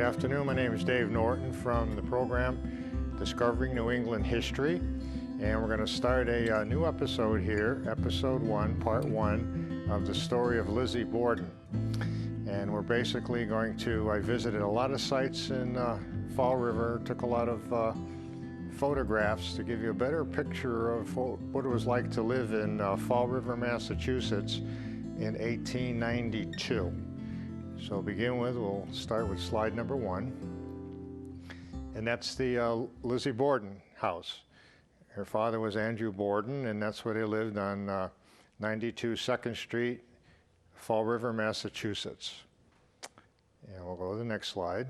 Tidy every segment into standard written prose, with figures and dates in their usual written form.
afternoon. My name is Dave Norton from the program Discovering New England History, and we're going to start a new episode here, episode 1, part 1 of the story of Lizzie Borden. And we're basically going to, I visited a lot of sites in Fall River, took a lot of photographs to give you a better picture of what it was like to live in Fall River, Massachusetts in 1892. So to begin with, we'll start with slide number 1. And that's the Lizzie Borden house. Her father was Andrew Borden, and that's where they lived on 92 2nd Street, Fall River, Massachusetts. And we'll go to the next slide.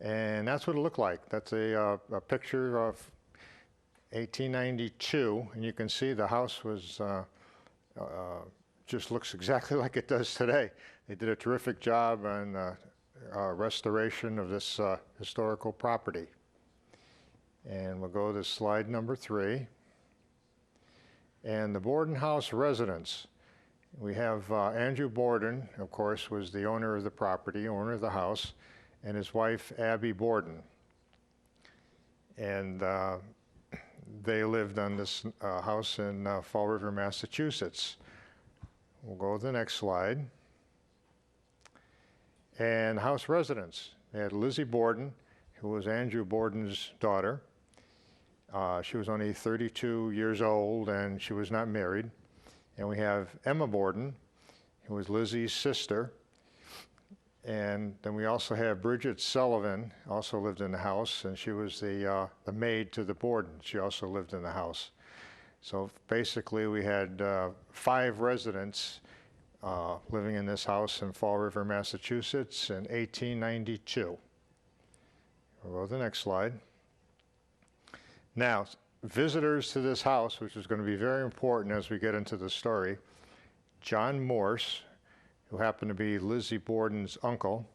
And that's what it looked like. That's a picture of 1892, and you can see the house was just looks exactly like it does today. They did a terrific job on restoration of this historical property. And we'll go to slide number 3. And the Borden house residence. We have Andrew Borden, of course, was the owner of the property, owner of the house, and his wife, Abby Borden. And they lived on this house in Fall River, Massachusetts. We'll go to the next slide. And house residence. They had Lizzie Borden, who was Andrew Borden's daughter. She was only 32 years old, and she was not married. And we have Emma Borden, who was Lizzie's sister. And then we also have Bridget Sullivan, also lived in the house, and she was the maid to the Borden. She also lived in the house. So basically we had 5 residents living in this house in Fall River, Massachusetts in 1892. We'll go to the next slide. Now, visitors to this house, which is going to be very important as we get into the story, John Morse, who happened to be Lizzie Borden's uncle,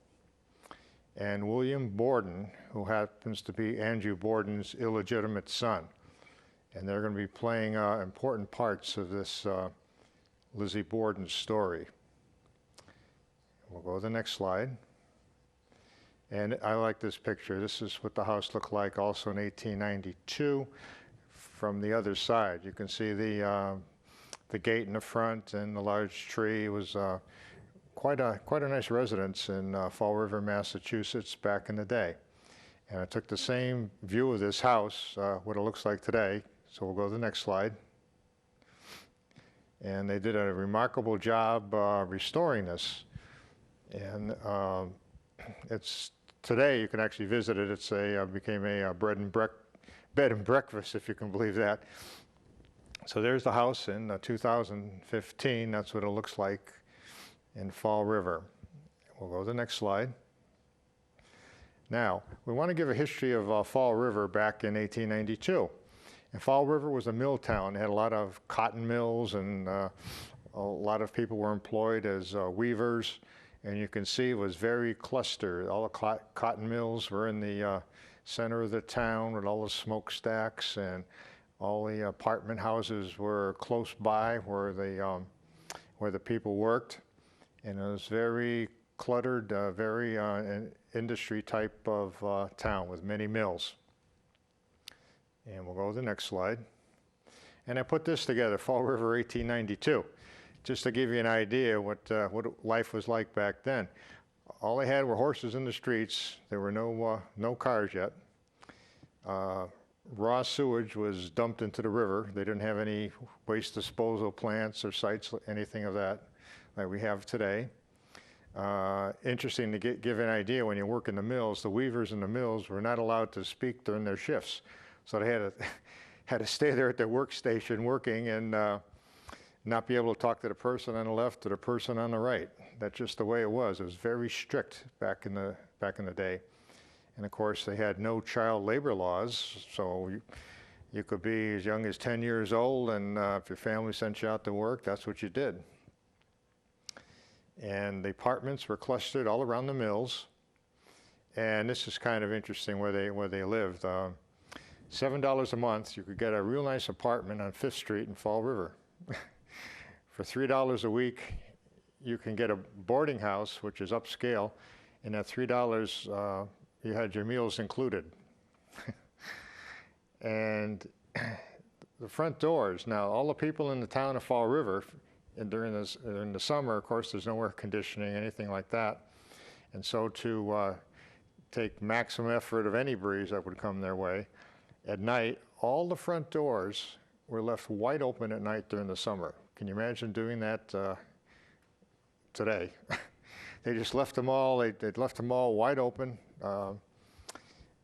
and William Borden, who happens to be Andrew Borden's illegitimate son. And they're going to be playing important parts of this Lizzie Borden story. We'll go to the next slide. And I like this picture. This is what the house looked like also in 1892 from the other side. You can see the gate in the front and the large tree. It was quite a nice residence in Fall River, Massachusetts back in the day. And I took the same view of this house, what it looks like today. So we'll go to the next slide. And they did a remarkable job restoring this. And it's today you can actually visit it. It's became a bed and breakfast, if you can believe that. So there's the house in 2015. That's what it looks like in Fall River. We'll go to the next slide. Now, we want to give a history of Fall River back in 1892. And Fall River was a mill town. It had a lot of cotton mills, and a lot of people were employed as weavers. And you can see it was very clustered. All the cotton mills were in the center of the town with all the smokestacks, and all the apartment houses were close by where the people worked. And it was very cluttered, very industry type of town with many mills. And we'll go to the next slide. And I put this together, Fall River 1892, just to give you an idea what life was like back then. All they had were horses in the streets. There were no cars yet. Raw sewage was dumped into the river. They didn't have any waste disposal plants or sites, anything of that like we have today. Interesting to give an idea, when you work in the mills, the weavers in the mills were not allowed to speak during their shifts. So they had to stay there at their workstation working and not be able to talk to the person on the left or the person on the right. That's just the way it was. It was very strict back in the day. And of course, they had no child labor laws, so you could be as young as 10 years old, and if your family sent you out to work, that's what you did. And the apartments were clustered all around the mills. And this is kind of interesting where they lived. $7 a month, you could get a real nice apartment on 5th Street in Fall River. For $3 a week, you can get a boarding house, which is upscale, and at $3, you had your meals included. And the front doors, now all the people in the town of Fall River, and during the summer, of course, there's no air conditioning, anything like that. And so to take maximum effort of any breeze that would come their way, at night, all the front doors were left wide open at night during the summer. Can you imagine doing that today? They just left them all, they'd left them all wide open,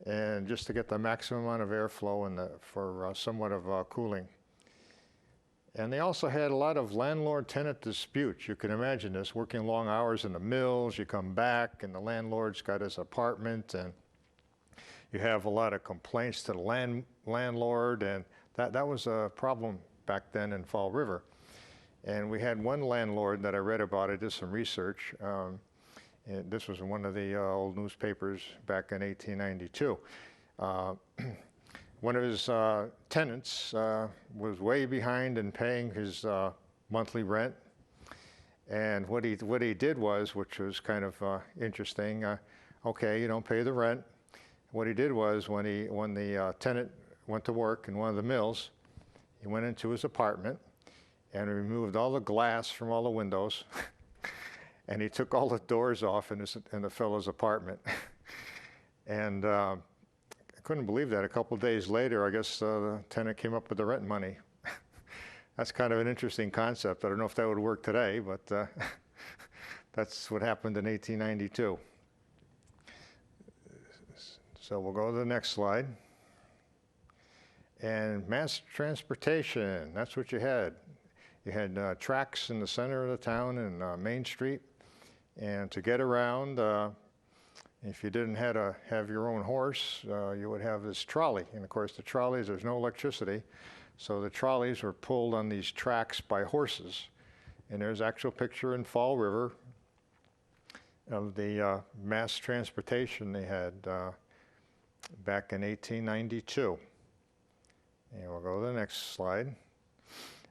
and just to get the maximum amount of airflow and for somewhat of cooling. And they also had a lot of landlord-tenant disputes. You can imagine this, working long hours in the mills, you come back and the landlord's got his apartment, and you have a lot of complaints to the landlord, and that was a problem back then in Fall River. And we had one landlord that I read about, I did some research, and this was in one of the old newspapers back in 1892. One of his tenants was way behind in paying his monthly rent. And what he did was, which was kind of interesting, okay, you don't pay the rent. What he did was when the tenant went to work in one of the mills, he went into his apartment and removed all the glass from all the windows. And he took all the doors off in the fellow's apartment. And I couldn't believe that. A couple of days later, I guess the tenant came up with the rent money. That's kind of an interesting concept. I don't know if that would work today, but that's what happened in 1892. So we'll go to the next slide. And mass transportation, that's what you had. You had tracks in the center of the town and Main Street. And to get around, if you didn't have your own horse, you would have this trolley. And of course, the trolleys, there's no electricity. So the trolleys were pulled on these tracks by horses. And there's an actual picture in Fall River of the mass transportation they had back in 1892. And we'll go to the next slide.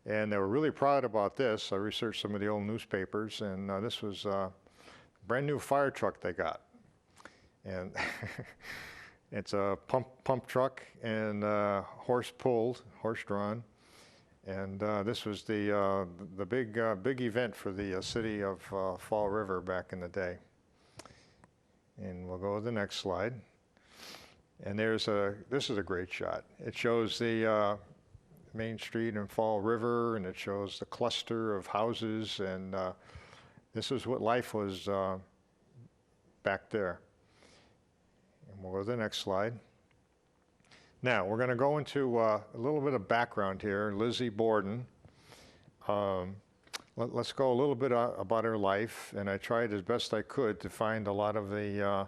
And they were really proud about this. I researched some of the old newspapers, and this was a brand new fire truck they got. And it's a pump truck and horse-pulled, horse-drawn. And this was the big event for the city of Fall River back in the day. And we'll go to the next slide. And this is a great shot. It shows the Main Street in Fall River, and it shows the cluster of houses, and this is what life was back there. And we'll go to the next slide. Now, we're going to go into a little bit of background here. Lizzie Borden. Let's go a little bit about her life, and I tried as best I could to find a lot of the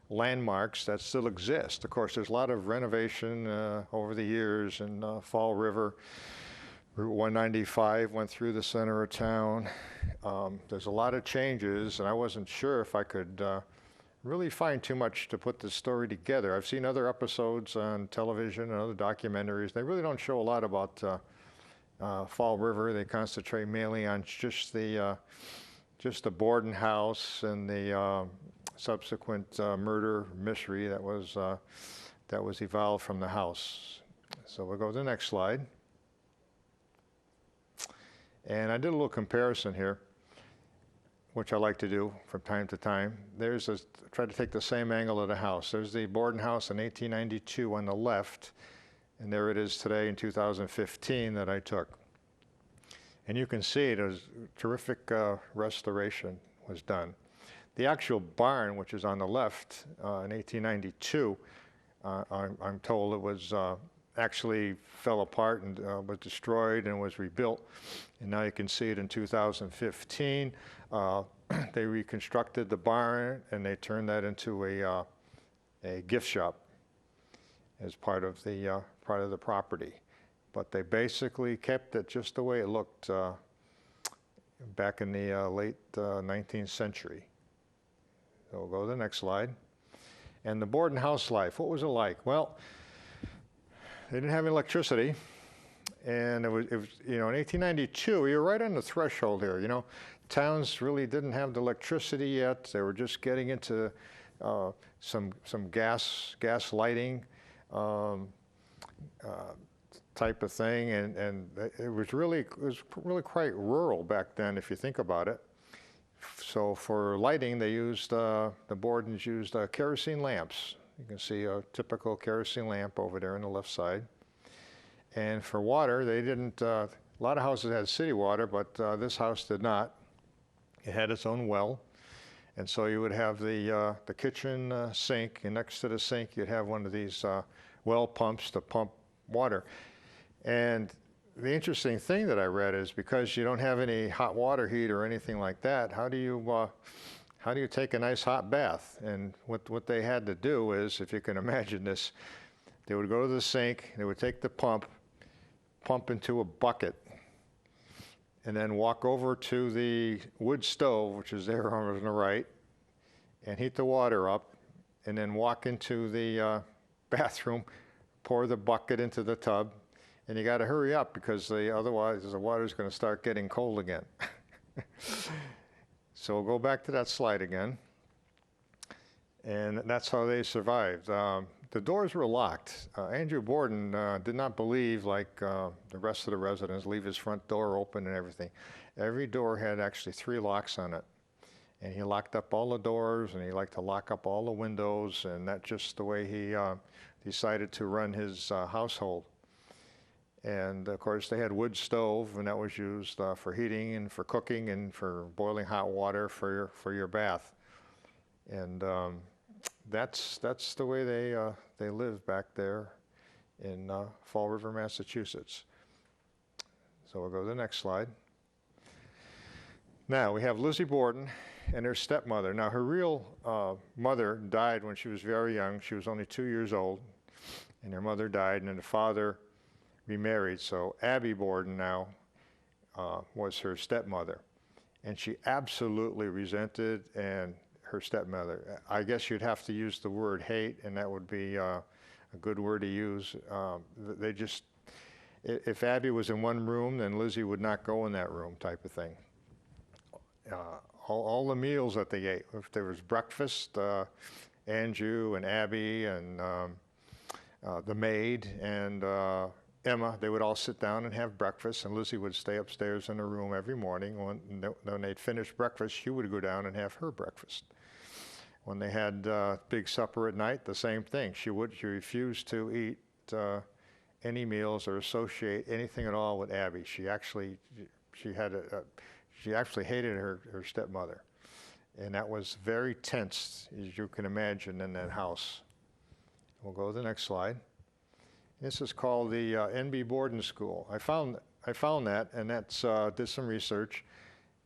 landmarks that still exist. Of course, there's a lot of renovation over the years in Fall River. Route 195 went through the center of town. There's a lot of changes, and I wasn't sure if I could really find too much to put this story together. I've seen other episodes on television and other documentaries. They really don't show a lot about Fall River. They concentrate mainly on just the Borden house and the subsequent murder mystery that was evolved from the house. So we'll go to the next slide. And I did a little comparison here, which I like to do from time to time. Try to take the same angle of the house. There's the Borden house in 1892 on the left, and there it is today in 2015 that I took. And you can see it was terrific restoration was done. The actual barn, which is on the left, in 1892, I'm told it was actually fell apart and was destroyed and was rebuilt. And now you can see it in 2015. They reconstructed the barn and they turned that into a gift shop as part of the property. But they basically kept it just the way it looked back in the late 19th century. So we'll go to the next slide. And the Borden house life, what was it like? Well, they didn't have any electricity, And it was, you know, in 1892, we were right on the threshold here. You know, towns really didn't have the electricity yet. They were just getting into some gas lighting type of thing, and it was really quite rural back then, if you think about it. So for lighting, they used the Bordens used kerosene lamps. You can see a typical kerosene lamp over there on the left side. And for water, they didn't. A lot of houses had city water, but this house did not. It had its own well, and so you would have the kitchen sink, and next to the sink, you'd have one of these well pumps to pump water. And the interesting thing that I read is because you don't have any hot water heat or anything like that, how do you take a nice hot bath? And what they had to do is, if you can imagine this, they would go to the sink, they would take the pump into a bucket, and then walk over to the wood stove, which is there on the right, and heat the water up, and then walk into the bathroom, pour the bucket into the tub, and you got to hurry up because otherwise the water's going to start getting cold again. So we'll go back to that slide again, and that's how they survived. The doors were locked. Andrew Borden did not believe, like the rest of the residents, leave his front door open and everything. Every door had actually 3 locks on it. And he locked up all the doors, and he liked to lock up all the windows, and that's just the way he decided to run his household. And of course, they had wood stove, and that was used for heating and for cooking and for boiling hot water for your bath. And that's the way they lived back there in Fall River, Massachusetts. So we'll go to the next slide. Now we have Lizzie Borden and her stepmother. Now her real mother died when she was very young. She was only 2 years old, and her mother died, and then the father remarried. So Abby Borden now was her stepmother, and she absolutely resented her stepmother. I guess you'd have to use the word hate, and that would be a good word to use. They just, if Abby was in one room, then Lizzie would not go in that room, type of thing. All the meals that they ate, if there was breakfast, Andrew and Abby and the maid and Emma, they would all sit down and have breakfast, and Lizzie would stay upstairs in her room every morning. When they'd finish breakfast, she would go down and have her breakfast. When they had big supper at night, the same thing. She refused to eat any meals or associate anything at all with Abby. She actually hated her stepmother, and that was very tense, as you can imagine, in that house. We'll go to the next slide. This is called the N.B. Borden School. I found that, and that's did some research,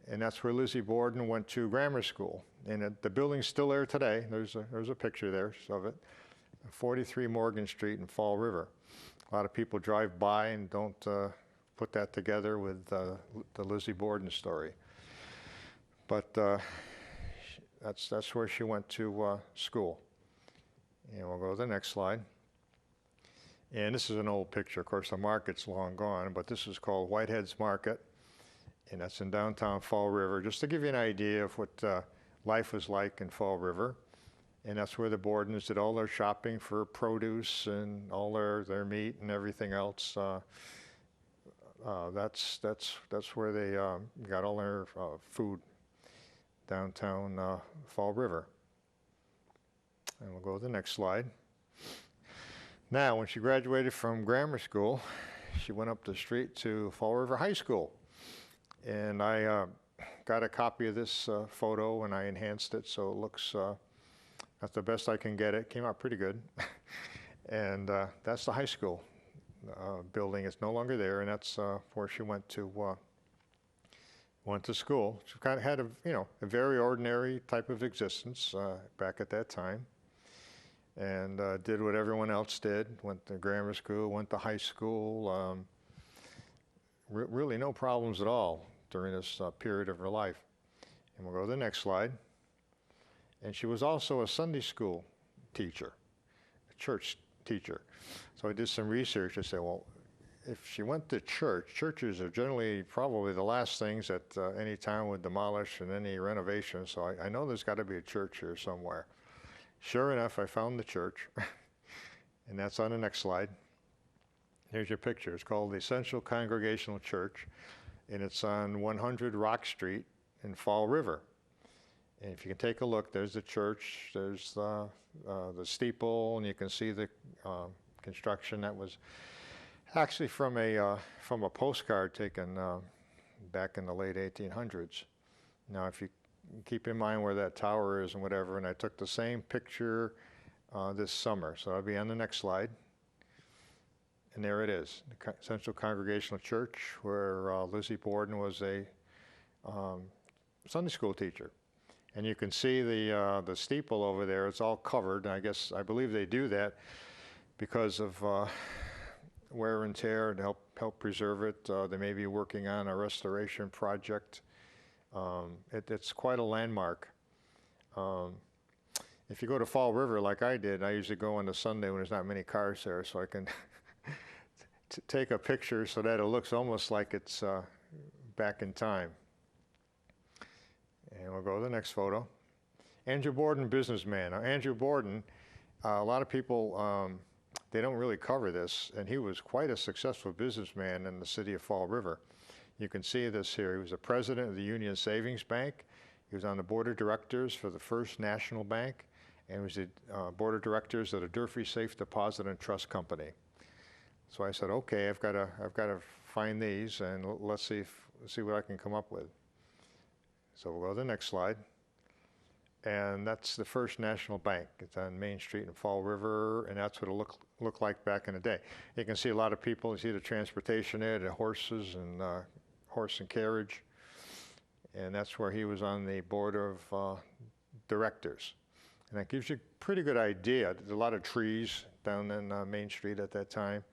and that's where Lizzie Borden went to grammar school. And the building's still there today. There's a picture there of it. 43 Morgan Street in Fall River. A lot of people drive by and don't put that together with the Lizzie Borden story. But that's where she went to school. And we'll go to the next slide. And this is an old picture. Of course, the market's long gone, but this is called Whitehead's Market, and that's in downtown Fall River, just to give you an idea of what life was like in Fall River. And that's where the Bordens did all their shopping for produce and all their meat and everything else. That's where they got all their food, downtown Fall River. And we'll go to the next slide. Now, when she graduated from grammar school, she went up the street to Fall River High School. And I got a copy of this photo, and I enhanced it, so it looks, that's the best I can get it. Came out pretty good. And that's the high school building. It's no longer there, and that's where she went to school. She kind of had a very ordinary type of existence back at that time. And did what everyone else did, went to grammar school, went to high school, really no problems at all during this period of her life. And we'll go to the next slide. And she was also a Sunday school teacher, a church teacher. So I did some research. I said, well, if she went to church, churches are generally probably the last things that any town would demolish in any renovation. So I know there's got to be a church here somewhere. Sure enough, I found the church, and that's on the next slide. Here's your picture. It's called the Essential Congregational Church, and it's on 100 Rock Street in Fall River. And if you can take a look, there's the church, there's the steeple, and you can see the construction that was actually from a postcard taken back in the late 1800s. Now, if you keep in mind where that tower is and whatever, and I took the same picture this summer, so I'll be on the next slide. And there it is, the Central Congregational Church, where Lizzie Borden was a Sunday school teacher. And you can see the steeple over there. It's all covered. And I believe they do that because of wear and tear to help preserve it. They may be working on a restoration project. It's quite a landmark. If you go to Fall River like I did, I usually go on a Sunday when there's not many cars there, so I can take a picture so that it looks almost like it's back in time. And we'll go to the next photo. Andrew Borden, businessman. Now, Andrew Borden, a lot of people, they don't really cover this, and he was quite a successful businessman in the city of Fall River. You can see this here. He was the president of the Union Savings Bank. He was on the board of directors for the First National Bank, and he was the board of directors of the Durfee Safe Deposit and Trust Company. So I said, okay, I've got to find these, and let's see what I can come up with. So we'll go to the next slide. And that's the First National Bank. It's on Main Street in Fall River, and that's what it looked like back in the day. You can see a lot of people. You see the transportation there, the horses and horse and carriage. And that's where he was on the board of directors. And that gives you a pretty good idea. There's a lot of trees down in Main Street at that time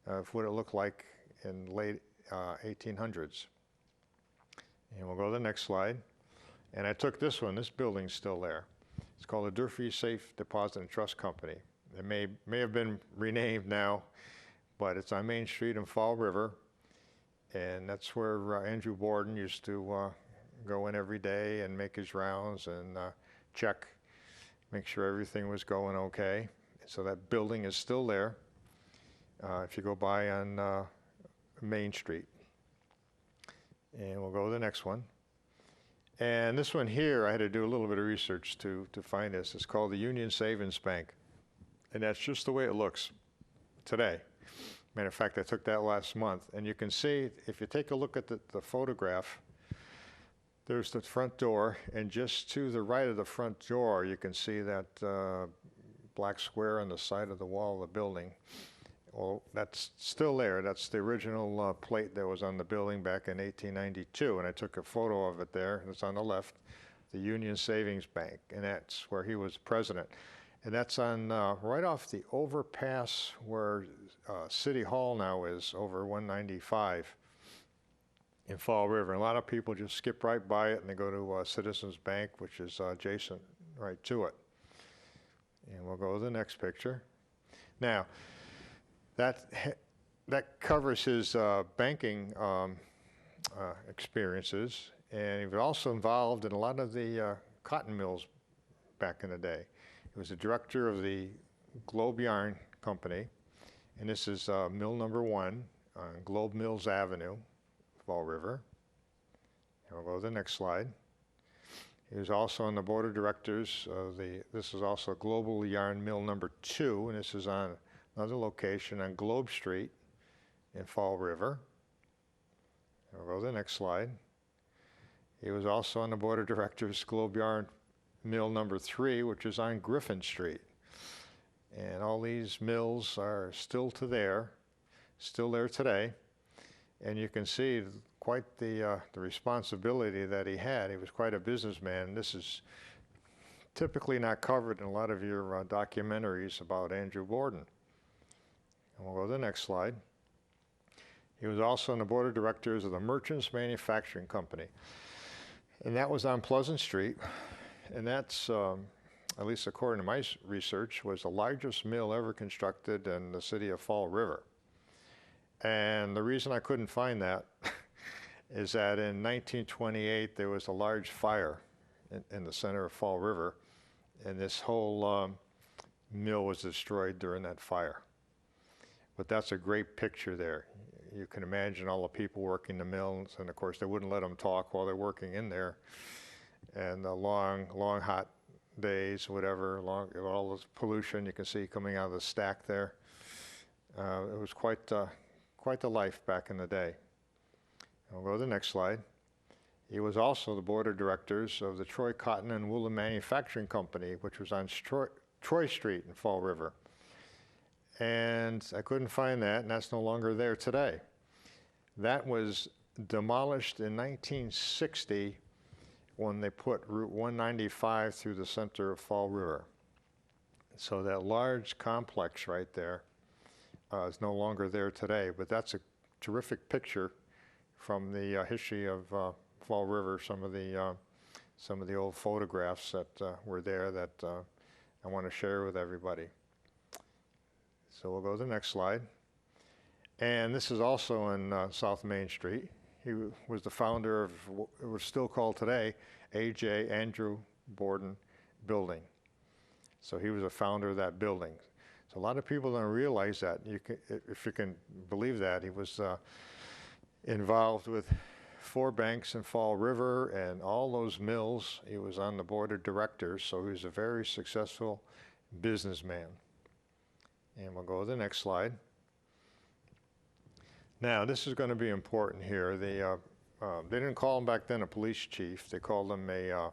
of what it looked like in late 1800s. And we'll go to the next slide. And I took this one. This building's still there. It's called the Durfee Safe Deposit and Trust Company. It may have been renamed now, but it's on Main Street in Fall River. And that's where Andrew Borden used to go in every day and make his rounds and check, make sure everything was going okay. So that building is still there if you go by on Main Street. And we'll go to the next one. And this one here, I had to do a little bit of research to find this. It's called the Union Savings Bank. And that's just the way it looks today. Matter of fact, I took that last month. And you can see, if you take a look at the photograph, there's the front door. And just to the right of the front door, you can see that black square on the side of the wall of the building. Well, that's still there. That's the original plate that was on the building back in 1892, and I took a photo of it there. It's on the left, the Union Savings Bank, and that's where he was president. And that's on right off the overpass where City Hall now is, over 195 in Fall River. And a lot of people just skip right by it, and they go to Citizens Bank, which is adjacent right to it. And we'll go to the next picture. Now, that covers his banking experiences, and he was also involved in a lot of the cotton mills back in the day. He was the director of the Globe Yarn Company, and this is mill number 1 on Globe Mills Avenue, Fall River. And we'll go to the next slide. He was also on the board of directors of this is also Global Yarn Mill number 2, and this is on another location on Globe Street in Fall River. I'll go to the next slide. He was also on the board of directors, Globe Yarn Mill number 3, which is on Griffin Street. And all these mills are still there today. And you can see quite the responsibility that he had. He was quite a businessman. This is typically not covered in a lot of your documentaries about Andrew Borden. And we'll go to the next slide. He was also on the board of directors of the Merchants Manufacturing Company. And that was on Pleasant Street. And that's, at least according to my research, was the largest mill ever constructed in the city of Fall River. And the reason I couldn't find that is that in 1928 there was a large fire in the center of Fall River, and this whole mill was destroyed during that fire. But that's a great picture there. You can imagine all the people working the mills, and of course they wouldn't let them talk while they're working in there, and the long hot days, whatever, all this pollution you can see coming out of the stack there. It was quite the life back in the day. I'll go to the next slide. He was also the board of directors of the Troy Cotton and Woolen Manufacturing Company, which was on Troy Street in Fall River. And I couldn't find that, and that's no longer there today. That was demolished in 1960 when they put Route 195 through the center of Fall River. So that large complex right there is no longer there today, but that's a terrific picture from the history of Fall River, some of the old photographs that were there that I want to share with everybody. So we'll go to the next slide. And this is also on South Main Street. He was the founder of what it was still called today, A.J. Andrew Borden Building. So he was a founder of that building. So a lot of people don't realize that. If you can believe that, he was involved with 4 banks in Fall River and all those mills. He was on the board of directors, so he was a very successful businessman. And we'll go to the next slide. Now, this is going to be important here. They didn't call him back then a police chief. They called him a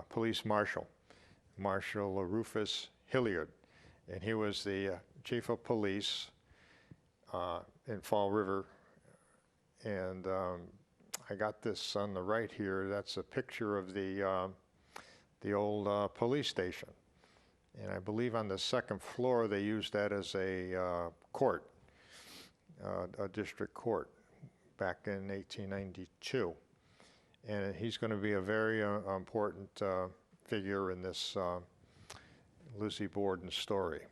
police marshal, Marshal Rufus Hilliard. And he was the chief of police in Fall River. And I got this on the right here. That's a picture of the old police station. And I believe on the second floor they used that as a court, a district court, back in 1892. And he's going to be a very important figure in this Lizzie Borden story.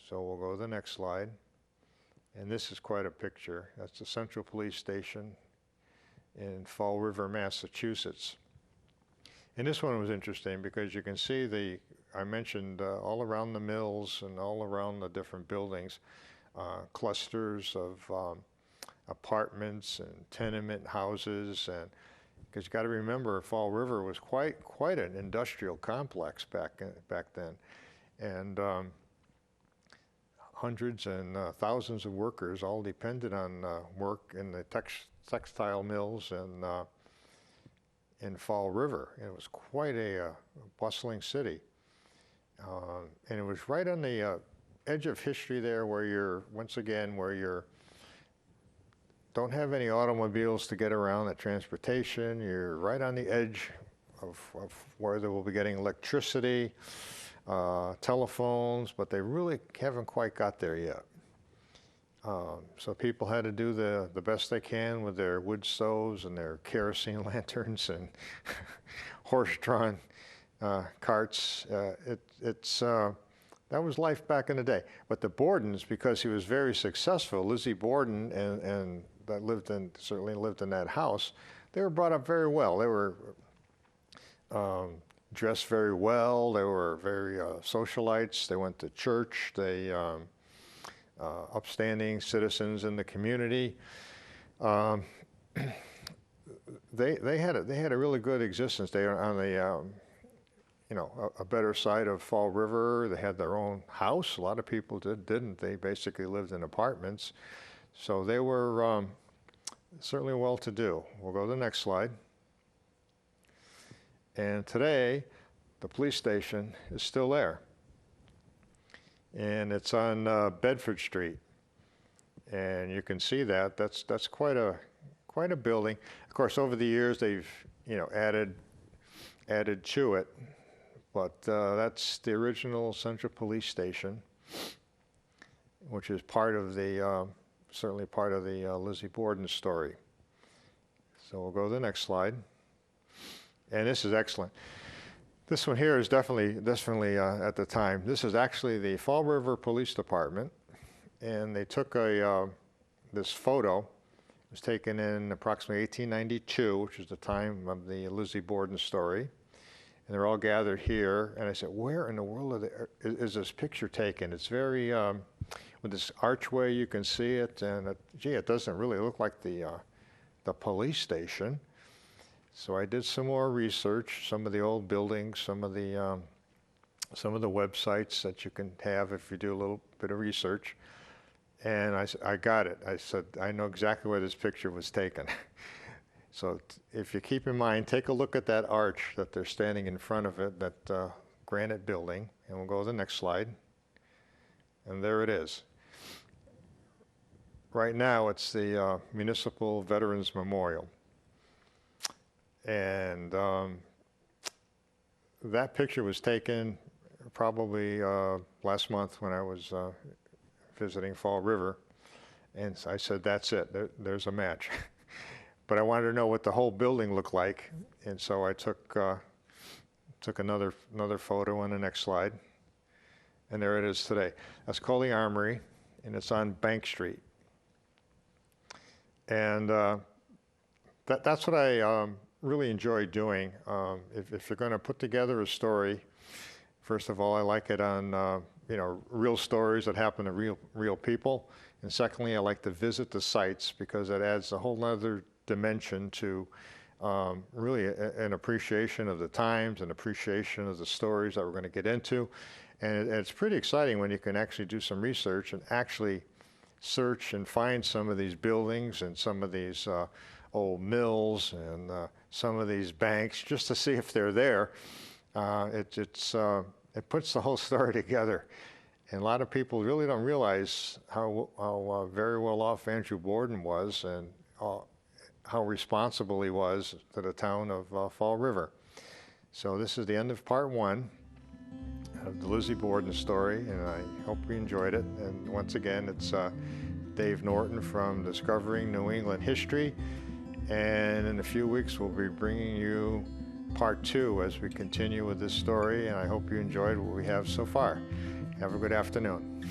So we'll go to the next slide. And this is quite a picture. That's the Central Police Station in Fall River, Massachusetts. And this one was interesting because you can see I mentioned all around the mills and all around the different buildings, clusters of apartments and tenement houses, and because you got to remember Fall River was quite an industrial complex back then, and hundreds and thousands of workers all depended on work in the textile mills and in Fall River. And it was quite a bustling city. And it was right on the edge of history there where you don't have any automobiles to get around, that transportation. You're right on the edge of where they will be getting electricity, telephones, but they really haven't quite got there yet. So people had to do the best they can with their wood stoves and their kerosene lanterns and horse-drawn carts. That was life back in the day. But the Bordens, because he was very successful, Lizzie Borden and that certainly lived in that house, they were brought up very well. They were dressed very well. They were very socialites. They went to church. They upstanding citizens in the community. They had a really good existence. They were on the a better side of Fall River. They had their own house. A lot of people didn't. They basically lived in apartments. So they were certainly well-to-do. We'll go to the next slide. And today, the police station is still there. And it's on Bedford Street. And you can see that. That's quite a building. Of course, over the years, they've added to it. But that's the original Central Police Station, which is part of certainly part of the Lizzie Borden story. So we'll go to the next slide. And this is excellent. This one here is definitely at the time. This is actually the Fall River Police Department, and they took this photo. It was taken in approximately 1892, which is the time of the Lizzie Borden story. And they're all gathered here. And I said, where in the world is this picture taken? It's very, with this archway, you can see it. And gee, it doesn't really look like the police station. So I did some more research, some of the old buildings, some of the websites that you can have if you do a little bit of research. And I got it. I said, I know exactly where this picture was taken. So if you keep in mind, take a look at that arch that they're standing in front of it, that granite building. And we'll go to the next slide. And there it is. Right now, it's the Municipal Veterans Memorial. And that picture was taken probably last month when I was visiting Fall River, and so I said, that's it, there's a match. But I wanted to know what the whole building looked like, and so I took another photo on the next slide, and there it is today. That's called the Armory, and it's on Bank Street. And that's what I really enjoy doing. If you're going to put together a story, first of all, I like it on real stories that happen to real people. And secondly, I like to visit the sites because it adds a whole other dimension to really an appreciation of the times, an appreciation of the stories that we're going to get into. And it's pretty exciting when you can actually do some research and actually search and find some of these buildings and some of these old mills and some of these banks just to see if they're there. It puts the whole story together. And a lot of people really don't realize how very well off Andrew Borden was and how responsible he was to the town of Fall River. So this is the end of part one of the Lizzie Borden story, and I hope you enjoyed it. And once again, it's Dave Norton from Discovering New England History. And in a few weeks, we'll be bringing you part two as we continue with this story, and I hope you enjoyed what we have so far. Have a good afternoon.